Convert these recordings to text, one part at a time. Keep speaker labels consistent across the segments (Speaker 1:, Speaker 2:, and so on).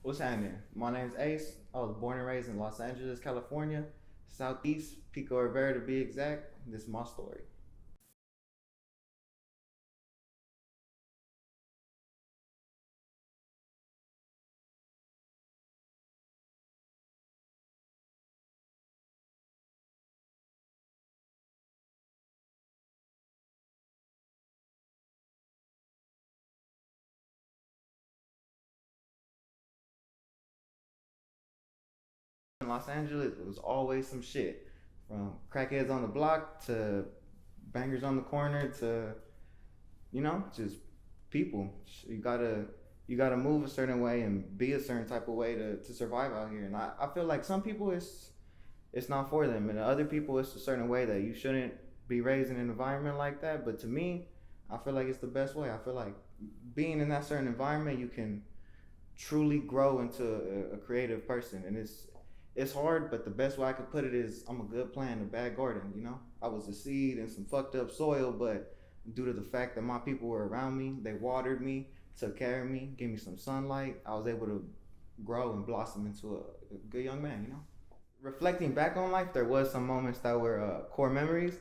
Speaker 1: What's happening? My name's Ace. I was born and raised in Los Angeles, California, Southeast, Pico Rivera to be exact. This is my story. In Los Angeles, it was always some shit. From crackheads on the block to bangers on the corner to, just people. You gotta move a certain way and be a certain type of way to survive out here. And I feel like some people it's not for them, and other people it's a certain way that you shouldn't be raised in an environment like that. But to me, I feel like it's the best way. I feel like being in that certain environment, you can truly grow into a creative person, and it's hard, but the best way I could put it is I'm a good plant in a bad garden. I was a seed in some fucked up soil, but due to the fact that my people were around me, they watered me, took care of me, gave me some sunlight, I was able to grow and blossom into a good young man. Reflecting back on life, there was some moments that were core memories,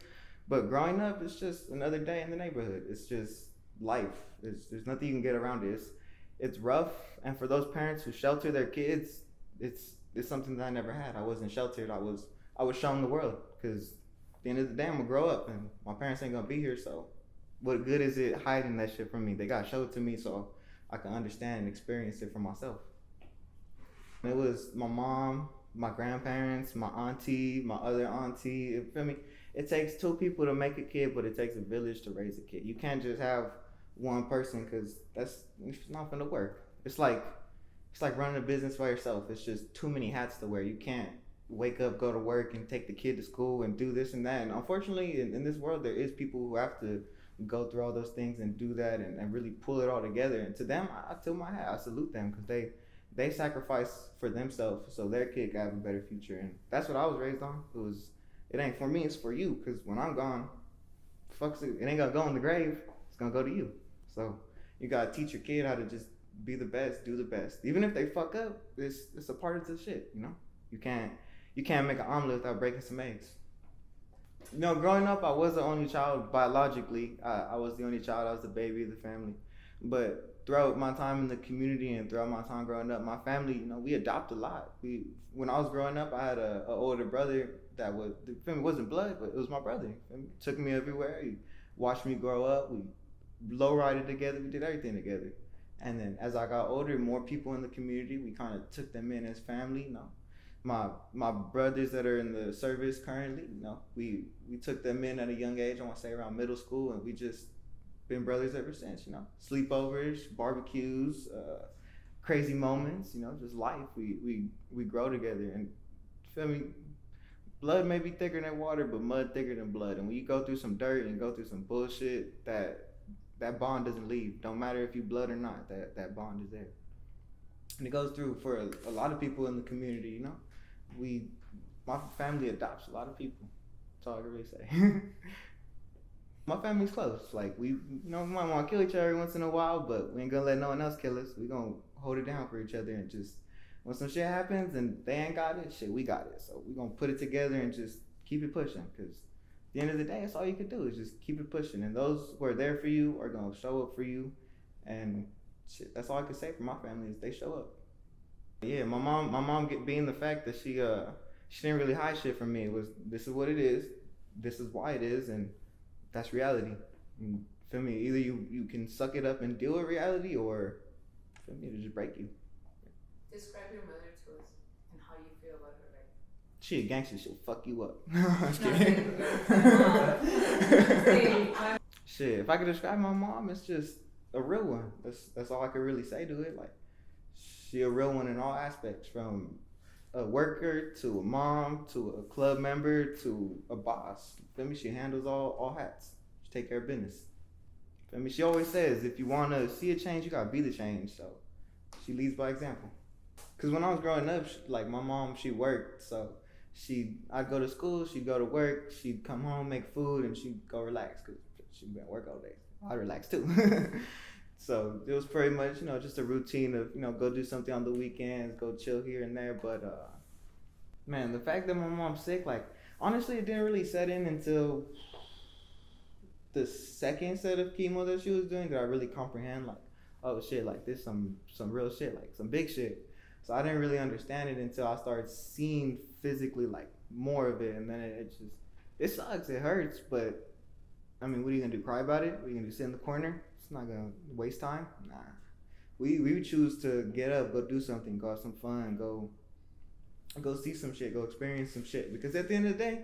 Speaker 1: but growing up, it's just another day in the neighborhood. It's just life. There's nothing you can get around it. It's rough, and for those parents who shelter their kids, it's something that I never had. I wasn't sheltered. I was shown the world, because at the end of the day, I'm gonna grow up, and my parents ain't gonna be here. So, what good is it hiding that shit from me? They got showed to me so I can understand and experience it for myself. It was my mom, my grandparents, my auntie, my other auntie. You feel me? It takes two people to make a kid, but it takes a village to raise a kid. You can't just have one person, because it's not gonna work. It's like running a business by yourself. It's just too many hats to wear. You can't wake up, go to work, and take the kid to school and do this and that. And unfortunately, in this world, there is people who have to go through all those things and do that and really pull it all together. And to them, I tip my hat. I salute them, because they sacrifice for themselves so their kid can have a better future. And that's what I was raised on. It ain't for me, it's for you. Because when I'm gone, it ain't gonna go in the grave. It's gonna go to you. So you gotta teach your kid how to just be the best, do the best. Even if they fuck up, it's a part of the shit. You can't make an omelet without breaking some eggs. Growing up, I was the only child biologically. I was the only child. I was the baby of the family. But throughout my time in the community and throughout my time growing up, my family, we adopt a lot. When I was growing up, I had a older brother that the family wasn't blood, but it was my brother. He took me everywhere. He watched me grow up. We lowrided together. We did everything together. And then as I got older, more people in the community, we kind of took them in as family. My brothers that are in the service currently, we took them in at a young age. I want to say around middle school, and we just been brothers ever since. Sleepovers, barbecues, crazy moments. Just life. We grow together, and feel me. Blood may be thicker than water, but mud thicker than blood. And when you go through some dirt and go through some bullshit, that bond doesn't leave. Don't matter if you blood or not. That bond is there, and it goes through for a lot of people in the community. My family adopts a lot of people. That's all I can really say. My family's close. Like we might want to kill each other every once in a while, but we ain't gonna let no one else kill us. We gonna hold it down for each other, and just when some shit happens and they ain't got it, shit, we got it. So we gonna put it together and just keep it pushing. Cause at the end of the day, that's all you can do is just keep it pushing. And those who are there for you are gonna show up for you. And shit, that's all I can say for my family is they show up. Yeah, my mom being the fact that she didn't really hide shit from me. It was, this is what it is, this is why it is, and that's reality. And, feel me? Either you can suck it up and deal with reality, or feel me, it'll just break you.
Speaker 2: Describe your mother to us and how you feel about her right now.
Speaker 1: She a gangster. She'll fuck you up. Shit, if I could describe my mom, it's just a real one. That's all I could really say to it. Like, she a real one in all aspects, from a worker to a mom to a club member to a boss. Feel me? She handles all hats. She take care of business. Feel me? She always says, if you want to see a change, you gotta be the change. So she leads by example. Cause when I was growing up, like my mom, she worked. So I'd go to school, she'd go to work, she'd come home, make food, and she'd go relax. Cause she'd been at work all day. I'd relax too. So it was pretty much, just a routine of, go do something on the weekends, go chill here and there. But man, the fact that my mom's sick, like, honestly, it didn't really set in until the second set of chemo that she was doing that I really comprehend, like, oh shit, like this some real shit, like some big shit. So I didn't really understand it until I started seeing physically like more of it, and then it sucks, it hurts, but I mean, what are you gonna do? Cry about it? What are you gonna do? Sit in the corner? It's not gonna waste time. Nah, we would choose to get up, go do something, go have some fun, go see some shit, go experience some shit. Because at the end of the day,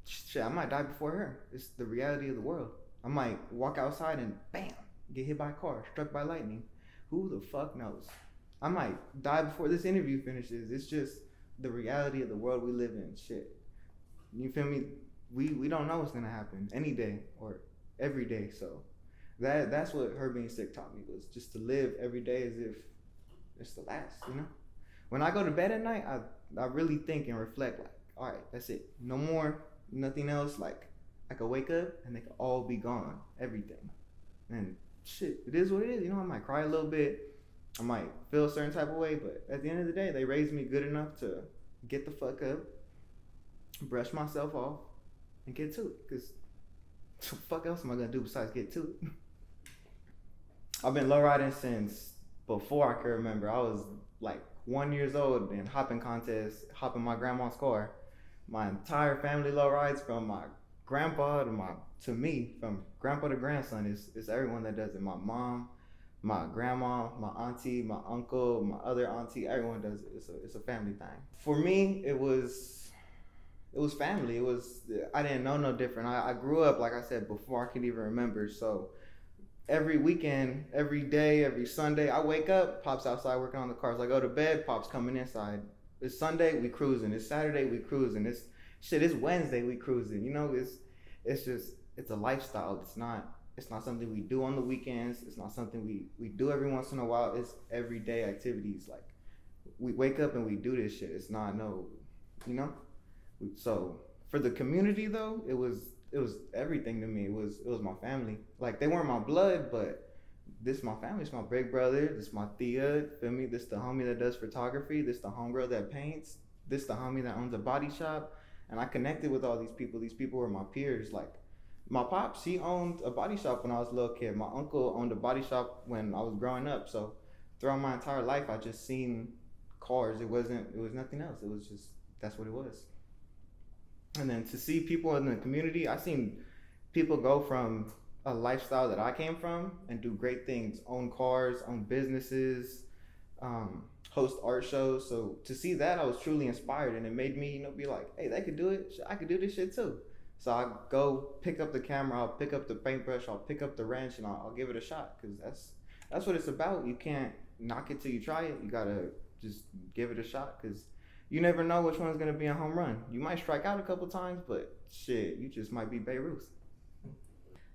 Speaker 1: shit, I might die before her. It's the reality of the world. I might walk outside and bam, get hit by a car, struck by lightning. Who the fuck knows? I might die before this interview finishes. It's just the reality of the world we live in. Shit. You feel me? We don't know what's gonna happen any day or every day. So that's what her being sick taught me, was just to live every day as if it's the last, When I go to bed at night, I really think and reflect like, all right, that's it. No more, nothing else. Like, I could wake up and they could all be gone, everything. And shit, it is what it is. I might cry a little bit. I might feel a certain type of way, but at the end of the day, they raised me good enough to get the fuck up, brush myself off, and get to it. Because what the fuck else am I going to do besides get to it? I've been lowriding since before I can remember. I was like 1 year old in hopping contests, hopping my grandma's car. My entire family lowrides, from my grandpa to me, from grandpa to grandson. It's everyone that does it. My mom, my grandma, my auntie, my uncle, my other auntie, everyone does it. It's a family thing. For me, it was family. I didn't know no different. I grew up, like I said, before I could even remember. So every weekend, every day, every Sunday, I wake up, Pop's outside working on the cars. I go to bed, Pop's coming inside. It's Sunday, we cruising. It's Saturday, we cruising. It's Wednesday, we cruising. It's a lifestyle. It's not something we do on the weekends. It's not something we do every once in a while. It's everyday activities. Like, we wake up and we do this shit. It's not So for the community though, it was everything to me. It was my family. Like, they weren't my blood, but this is my family. It's my big brother. This is my Thea. Feel me? This the homie that does photography. This the homegirl that paints. This the homie that owns a body shop. And I connected with all these people. These people were my peers. Like, my pops, he owned a body shop when I was a little kid. My uncle owned a body shop when I was growing up. So throughout my entire life, I just seen cars. It was nothing else. It was just, that's what it was. And then to see people in the community, I seen people go from a lifestyle that I came from and do great things, own cars, own businesses, host art shows. So to see that, I was truly inspired, and it made me, be like, hey, they could do it. I could do this shit too. So I go pick up the camera, I'll pick up the paintbrush, I'll pick up the wrench, and I'll give it a shot, because that's what it's about. You can't knock it till you try it. You gotta just give it a shot, because you never know which one's gonna be a home run. You might strike out a couple times, but shit, you just might be Beirut.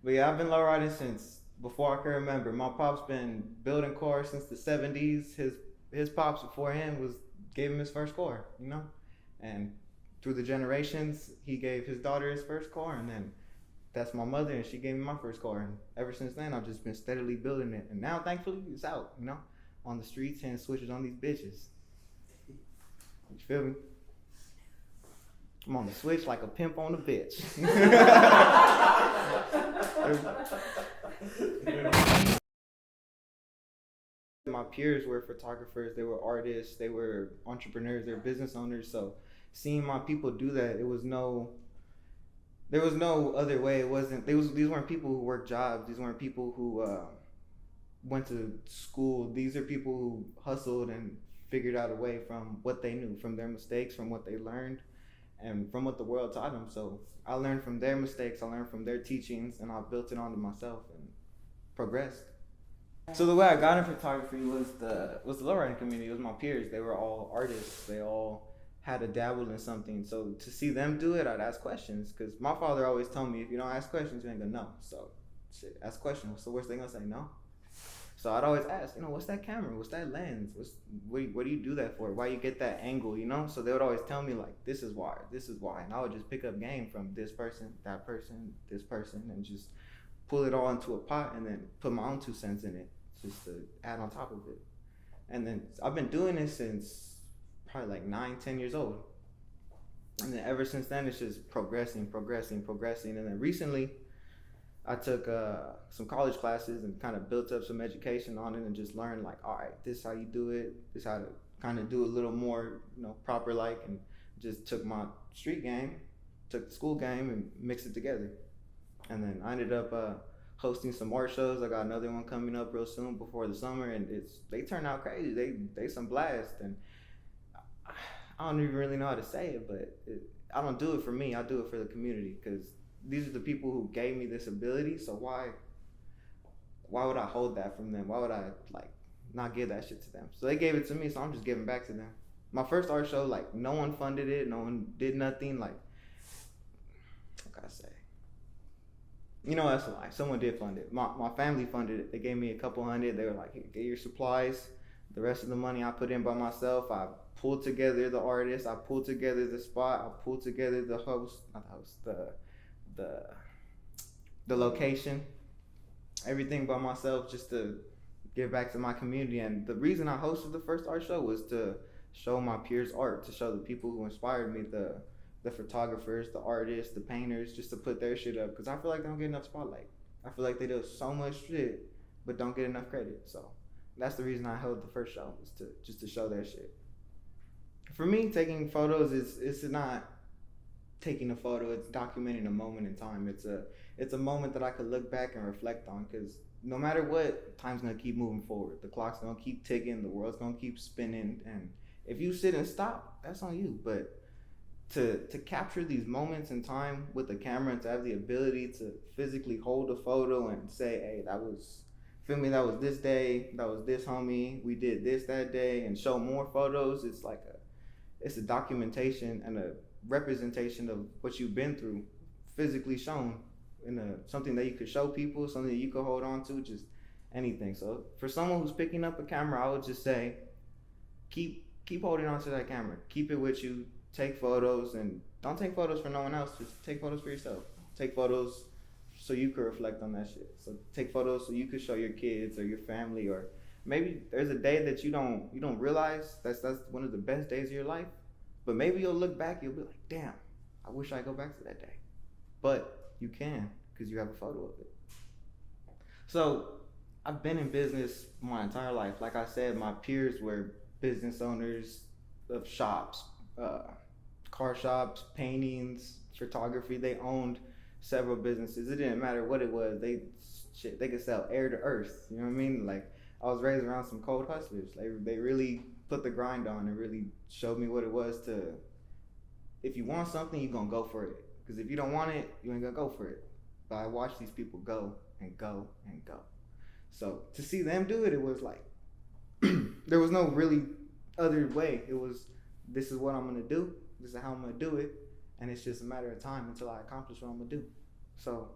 Speaker 1: But yeah, I've been lowriding since before I can remember. My pop's been building cars since the 70s. His pops before him gave him his first car, and through the generations, he gave his daughter his first car, and then that's my mother, and she gave me my first car. And ever since then, I've just been steadily building it. And now, thankfully, it's out, on the streets, and switches on these bitches. You feel me? I'm on the switch like a pimp on a bitch. My peers were photographers, they were artists, they were entrepreneurs, they were business owners. So seeing my people do that, there was no other way. These weren't people who worked jobs. These weren't people who went to school. These are people who hustled and figured out a way from what they knew, from their mistakes, from what they learned, and from what the world taught them. So I learned from their mistakes, I learned from their teachings, and I built it onto myself and progressed. So the way I got in photography was the lowriding community. It was my peers. They were all artists. They all had to dabble in something. So to see them do it, I'd ask questions, because my father always told me, if you don't ask questions, you ain't gonna know. So shit, ask questions. What's the worst thing gonna say? No. So I'd always ask, what's that camera? What's that lens? What do you do that for? Why you get that angle? So they would always tell me, like, this is why, and I would just pick up game from this person, that person, this person, and just pull it all into a pot and then put my own 2 cents in it just to add on top of it. And then I've been doing this since probably like 9, 10 years old. And then ever since then, it's just progressing. And then recently, I took some college classes and kind of built up some education on it and just learned like, all right, this is how you do it. This is how to kind of do a little more, proper like, and just took my street game, took the school game and mixed it together. And then I ended up hosting some art shows. I got another one coming up real soon before the summer, and they turn out crazy. They some blast, and I don't even really know how to say it, but I don't do it for me. I do it for the community because these are the people who gave me this ability. So why would I hold that from them? Why would I like not give that shit to them? So they gave it to me, so I'm just giving back to them. My first art show, like no one funded it, no one did nothing. Like, what can I say? That's a lie. Someone did fund it. My family funded it. They gave me a couple $100. They were like, "Here, get your supplies. The rest of the money I put in by myself. I pulled together the artist. I pulled together the spot. I pulled together the host, not the host, the location. Everything by myself just to give back to my community. And the reason I hosted the first art show was to show my peers art, to show the people who inspired me, the photographers, the artists, the painters, just to put their shit up. Because I feel like they don't get enough spotlight. I feel like they do so much shit, but don't get enough credit. So that's the reason I held the first show, was to show their shit. For me, taking photos it's not taking a photo, it's documenting a moment in time. It's a moment that I could look back and reflect on, because no matter what, time's gonna keep moving forward. The clock's gonna keep ticking, the world's gonna keep spinning, and if you sit and stop, that's on you. But to capture these moments in time with the camera and to have the ability to physically hold a photo and say, hey, that was this day, that was this homie, we did this that day, and show more photos, it's a documentation and a representation of what you've been through, physically shown in something that you could show people, something that you could hold on to, just anything. So for someone who's picking up a camera, I would just say, keep holding on to that camera. Keep it with you. Take photos, and don't take photos for no one else. Just take photos for yourself. Take photos so you could reflect on that shit. So take photos so you could show your kids or your family, or maybe there's a day that you don't realize that's one of the best days of your life. But maybe you'll look back, you'll be like, damn, I wish I could go back to that day. But you can, because you have a photo of it. So I've been in business my entire life. Like I said, my peers were business owners of shops, car shops, paintings, photography. They owned several businesses. It didn't matter what it was. They could sell air to earth. You know what I mean? Like, I was raised around some cold hustlers. They really put the grind on and really showed me what it was to, if you want something, you're going to go for it. Because if you don't want it, you ain't going to go for it. But I watched these people go and go and go. So to see them do it, it was like, there was no really other way. It was, this is what I'm going to do. This is how I'm going to do it. And it's just a matter of time until I accomplish what I'm going to do. So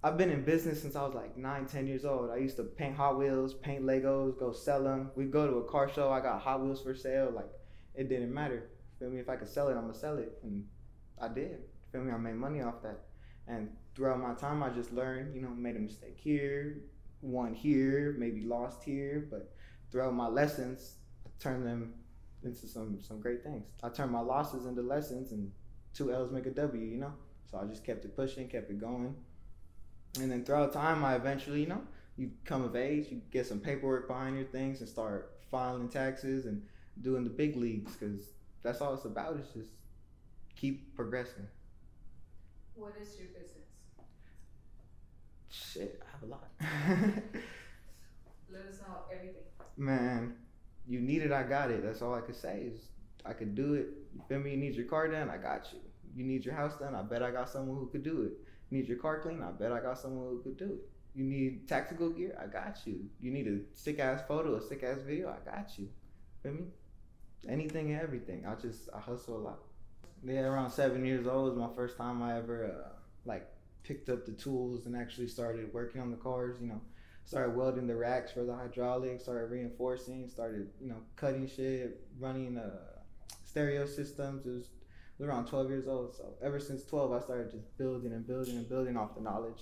Speaker 1: I've been in business since I was like 9-10 years old. I used to paint Hot Wheels, paint Legos, go sell them. We'd go to a car show. I got Hot Wheels for sale. Like, it didn't matter. Feel me? If I could sell it, I'm going to sell it. And I did. Feel me? I made money off that. And throughout my time, I just learned, made a mistake here, won here, maybe lost here. But throughout my lessons, I turned them into some great things. I turned my losses into lessons, and 2 L's make a W, So I just kept it pushing, kept it going. And then throughout time, I eventually, you come of age, you get some paperwork behind your things and start filing taxes and doing the big leagues, because that's all it's about, is just keep progressing.
Speaker 2: What is your business?
Speaker 1: Shit, I have a lot.
Speaker 2: Let us know everything.
Speaker 1: Man, you need it, I got it. That's all I could say is I could do it. You feel me? You need your car done, I got you. You need your house done, I bet I got someone who could do it. You need your car clean, I bet I got someone who could do it. You need tactical gear, I got you. You need a sick ass photo, a sick ass video, I got you. Feel me? Anything and everything. I hustle a lot. Yeah, around 7 years old was my first time I ever picked up the tools and actually started working on the cars. Started welding the racks for the hydraulics, started reinforcing, started cutting shit, running stereo systems. It was around 12 years old. So ever since 12, I started just building and building and building off the knowledge.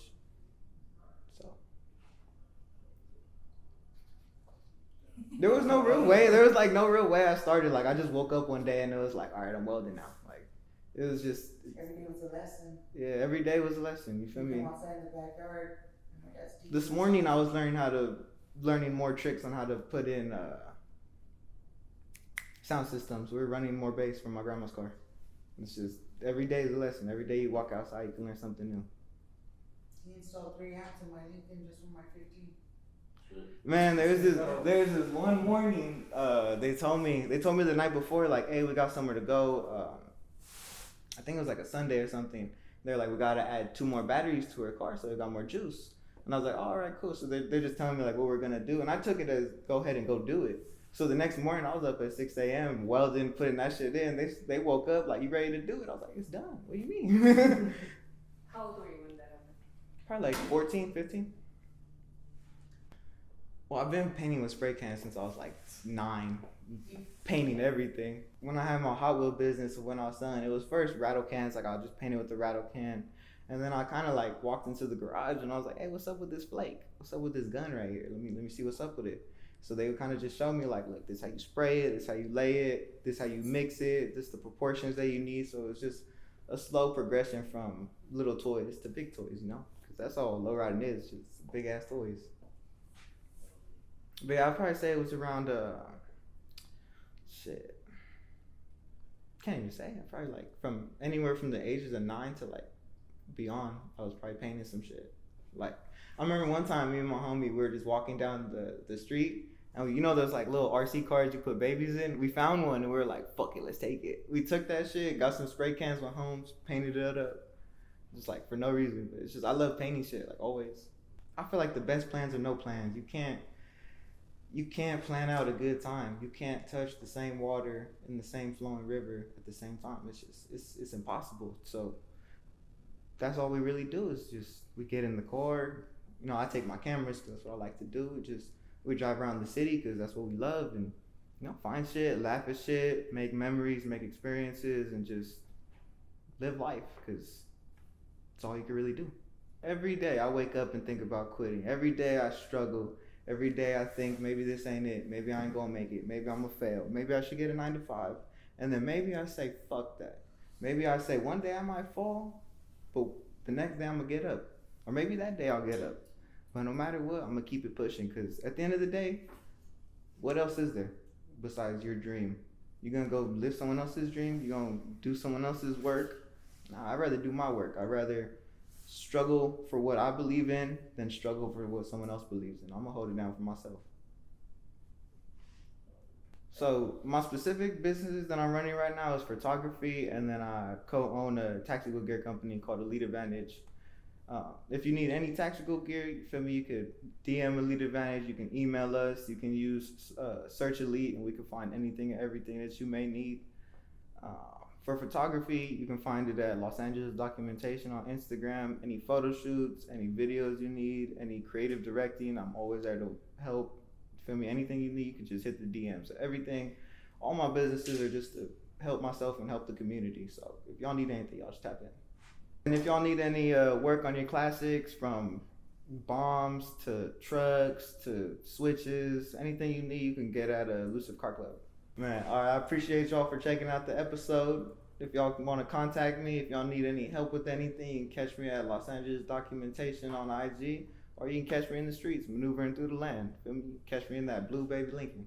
Speaker 1: There was no real way. There was like no real way I started. Like I just woke up one day and it was like, all right, I'm welding now. Like it was just.
Speaker 3: Every day was a lesson.
Speaker 1: Yeah, every day was a lesson. You feel me?
Speaker 3: Come outside in the backyard.
Speaker 1: This morning I was learning more tricks on how to put in sound systems. We were running more bass from my grandma's car. It's just every day is a lesson. Every day you walk outside, you can learn something new.
Speaker 3: He installed 3 amps in my Lincoln just with my 15.
Speaker 1: Man, there's this one morning. They told me the night before, like, hey, we got somewhere to go. I think it was like a Sunday or something. They're like, we gotta add 2 more batteries to her car so we got more juice. And I was like, all right, cool. So they're just telling me like what we're gonna do, and I took it as go ahead and go do it. So the next morning I was up at 6 a.m. welding, putting that shit in. They woke up like, you ready to do it? I was like, it's done. What do you mean?
Speaker 2: How old were you when that happened?
Speaker 1: Probably like 14, 15. Well, I've been painting with spray cans since I was like 9, painting everything. When I had my Hot Wheel business when I was selling, it was first rattle cans, like I was just painting with the rattle can. And then I kind of like walked into the garage and I was like, hey, what's up with this flake? What's up with this gun right here? Let me see what's up with it. So they would kind of just show me like, look, this is how you spray it, this is how you lay it, this is how you mix it, this is the proportions that you need. So it's just a slow progression from little toys to big toys, you know? Because that's all lowriding is, just big ass toys. But yeah, I'd probably say it was around, can't even say. I probably like from anywhere from the ages of 9 to like beyond, I was probably painting some shit. Like, I remember one time me and my homie, we were just walking down the street, and you know those like little RC cars you put babies in? We found one and we were like, fuck it, let's take it. We took that shit, got some spray cans, went home, painted it up. Just like for no reason, but it's just, I love painting shit, like always. I feel like the best plans are no plans. You can't plan out a good time. You can't touch the same water in the same flowing river at the same time. It's just, it's impossible. So that's all we really do is just, we get in the car. You know, I take my cameras because that's what I like to do. We drive around the city because that's what we love, and, you know, find shit, laugh at shit, make memories, make experiences, and just live life because it's all you can really do. Every day I wake up and think about quitting. Every day I struggle. Every day I think maybe this ain't it. Maybe I ain't gonna make it. Maybe I'm gonna fail. Maybe I should get a 9 to 5. And then maybe I say, fuck that. Maybe I say one day I might fall, but the next day I'm gonna get up. Or maybe that day I'll get up. But no matter what, I'm gonna keep it pushing, because at the end of the day, what else is there besides your dream? You're gonna go live someone else's dream? You're gonna do someone else's work? Nah, I'd rather do my work. I'd rather struggle for what I believe in than struggle for what someone else believes in. I'm gonna hold it down for myself. So my specific businesses that I'm running right now is photography, and then I co-own a tactical gear company called Elite Advantage. If you need any tactical gear, you feel me, you could DM Elite Advantage, you can email us, you can use Search Elite, and we can find anything and everything that you may need. For photography, you can find it at Los Angeles Documentation on Instagram. Any photo shoots, any videos you need, any creative directing, I'm always there to help. Feel me? Anything you need, you can just hit the DM. So everything, all my businesses are just to help myself and help the community. So if y'all need anything, y'all just tap in. And if y'all need any work on your classics, from bombs to trucks to switches, anything you need, you can get at Elusive Car Club. Man, all right, I appreciate y'all for checking out the episode. If y'all want to contact me, if y'all need any help with anything, you can catch me at Los Angeles Documentation on IG, or you can catch me in the streets maneuvering through the land. Feel me? Catch me in that blue baby Lincoln.